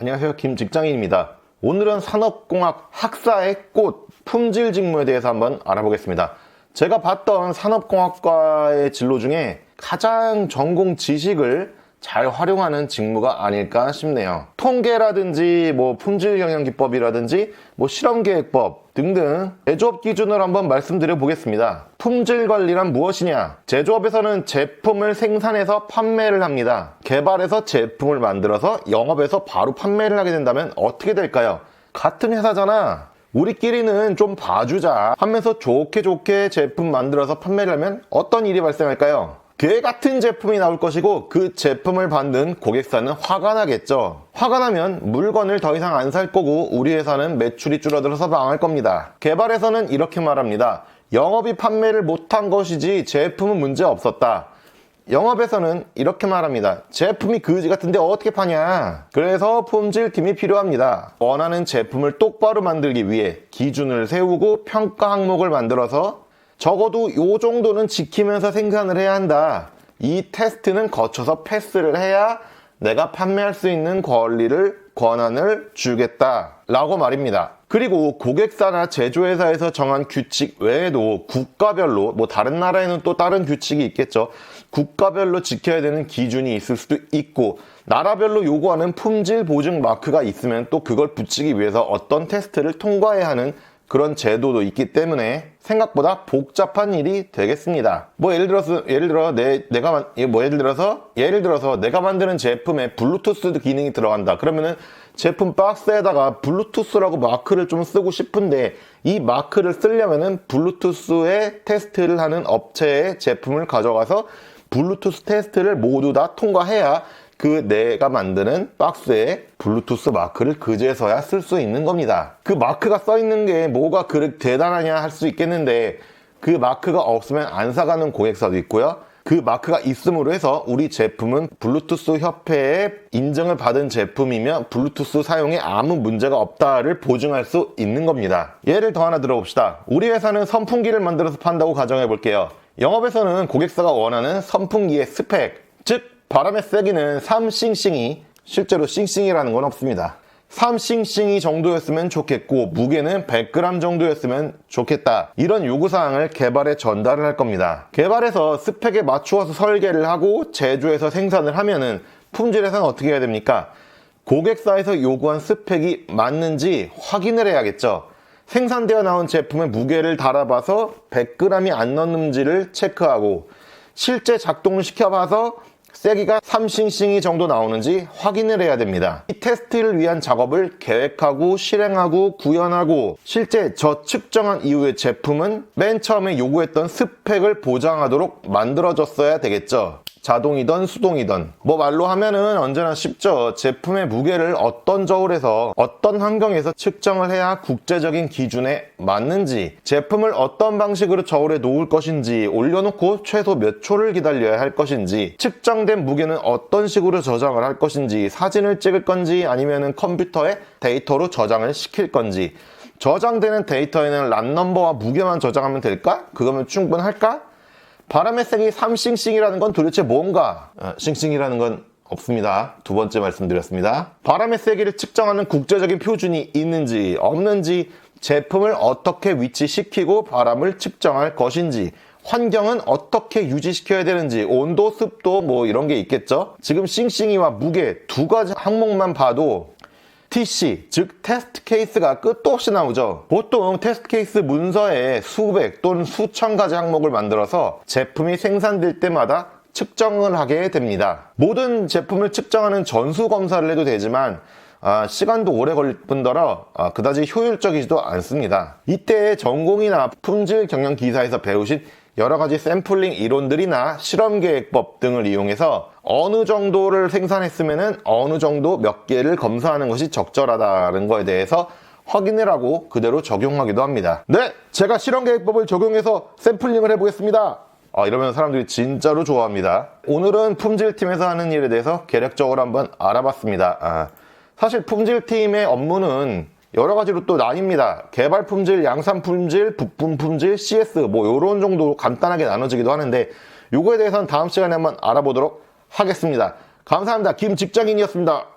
안녕하세요, 김직장인입니다. 오늘은 산업공학 학사의 꽃, 품질 직무에 대해서 한번 알아보겠습니다. 제가 봤던 산업공학과의 진로 중에 가장 전공 지식을 잘 활용하는 직무가 아닐까 싶네요. 통계라든지 품질경영기법이라든지 실험계획법 등등 제조업 기준을 한번 말씀드려 보겠습니다. 품질관리란 무엇이냐? 제조업에서는 제품을 생산해서 판매를 합니다. 개발해서 제품을 만들어서 영업에서 바로 판매를 하게 된다면 어떻게 될까요? 같은 회사잖아. 우리끼리는 좀 봐주자 하면서 좋게 제품 만들어서 판매를 하면 어떤 일이 발생할까요? 개 같은 제품이 나올 것이고 그 제품을 받는 고객사는 화가 나겠죠. 화가 나면 물건을 더 이상 안 살 거고 우리 회사는 매출이 줄어들어서 망할 겁니다. 개발에서는 이렇게 말합니다. 영업이 판매를 못한 것이지 제품은 문제 없었다. 영업에서는 이렇게 말합니다. 제품이 그지 같은데 어떻게 파냐? 그래서 품질팀이 필요합니다. 원하는 제품을 똑바로 만들기 위해 기준을 세우고 평가 항목을 만들어서 적어도 요 정도는 지키면서 생산을 해야 한다. 이 테스트는 거쳐서 패스를 해야 내가 판매할 수 있는 권한을 주겠다 라고 말입니다. 그리고 고객사나 제조회사에서 정한 규칙 외에도 국가별로 다른 나라에는 또 다른 규칙이 있겠죠. 국가별로 지켜야 되는 기준이 있을 수도 있고 나라별로 요구하는 품질 보증 마크가 있으면 또 그걸 붙이기 위해서 어떤 테스트를 통과해야 하는 그런 제도도 있기 때문에 생각보다 복잡한 일이 되겠습니다. 예를 들어서 내가 만드는 제품에 블루투스 기능이 들어간다. 그러면은 제품 박스에다가 블루투스라고 마크를 좀 쓰고 싶은데 이 마크를 쓰려면은 블루투스의 테스트를 하는 업체의 제품을 가져가서 블루투스 테스트를 모두 다 통과해야 내가 만드는 박스에 블루투스 마크를 그제서야 쓸 수 있는 겁니다. 그 마크가 써 있는 게 뭐가 그렇게 대단하냐 할 수 있겠는데 그 마크가 없으면 안 사가는 고객사도 있고요. 그 마크가 있음으로 해서 우리 제품은 블루투스 협회에 인증을 받은 제품이며 블루투스 사용에 아무 문제가 없다를 보증할 수 있는 겁니다. 예를 더 하나 들어봅시다. 우리 회사는 선풍기를 만들어서 판다고 가정해 볼게요. 영업에서는 고객사가 원하는 선풍기의 스펙, 즉 바람의 세기는 3싱싱이, 실제로 싱싱이라는 건 없습니다. 3싱싱이 정도였으면 좋겠고 무게는 100g 정도였으면 좋겠다. 이런 요구사항을 개발에 전달을 할 겁니다. 개발해서 스펙에 맞추어서 설계를 하고 제조해서 생산을 하면은 품질에서는 어떻게 해야 됩니까? 고객사에서 요구한 스펙이 맞는지 확인을 해야겠죠. 생산되어 나온 제품의 무게를 달아봐서 100g이 안 넘는지를 체크하고 실제 작동을 시켜봐서 세기가 3싱싱이 정도 나오는지 확인을 해야 됩니다. 이 테스트를 위한 작업을 계획하고 실행하고 구현하고 실제 측정한 이후의 제품은 맨 처음에 요구했던 스펙을 보장하도록 만들어졌어야 되겠죠. 자동이든 수동이든 말로 하면은 언제나 쉽죠. 제품의 무게를 어떤 저울에서 어떤 환경에서 측정을 해야 국제적인 기준에 맞는지, 제품을 어떤 방식으로 저울에 놓을 것인지, 올려놓고 최소 몇 초를 기다려야 할 것인지, 측정된 무게는 어떤 식으로 저장을 할 것인지, 사진을 찍을 건지 아니면은 컴퓨터에 데이터로 저장을 시킬 건지, 저장되는 데이터에는 란 넘버와 무게만 저장하면 될까? 그거면 충분할까? 바람의 세기 3싱싱이라는 건 도대체 뭔가? 싱싱이라는 건 없습니다. 두 번째 말씀드렸습니다. 바람의 세기를 측정하는 국제적인 표준이 있는지 없는지, 제품을 어떻게 위치시키고 바람을 측정할 것인지, 환경은 어떻게 유지시켜야 되는지, 온도, 습도 이런 게 있겠죠. 지금 싱싱이와 무게 두 가지 항목만 봐도 TC, 즉 테스트 케이스가 끝도 없이 나오죠. 보통 테스트 케이스 문서에 수백 또는 수천 가지 항목을 만들어서 제품이 생산될 때마다 측정을 하게 됩니다. 모든 제품을 측정하는 전수 검사를 해도 되지만 시간도 오래 걸릴 뿐더러 그다지 효율적이지도 않습니다. 이때 전공이나 품질 경영 기사에서 배우신 여러가지 샘플링 이론들이나 실험계획법 등을 이용해서 어느 정도를 생산했으면 어느 정도 몇 개를 검사하는 것이 적절하다는 거에 대해서 확인을 하고 그대로 적용하기도 합니다. 네, 제가 실험계획법을 적용해서 샘플링을 해보겠습니다. 이러면 사람들이 진짜로 좋아합니다. 오늘은 품질팀에서 하는 일에 대해서 개략적으로 한번 알아봤습니다. 사실 품질팀의 업무는 여러 가지로 또 나뉩니다. 개발 품질, 양산 품질, 부품 품질, CS 요런 정도로 간단하게 나눠지기도 하는데 요거에 대해서는 다음 시간에 한번 알아보도록 하겠습니다. 감사합니다. 김직장인이었습니다.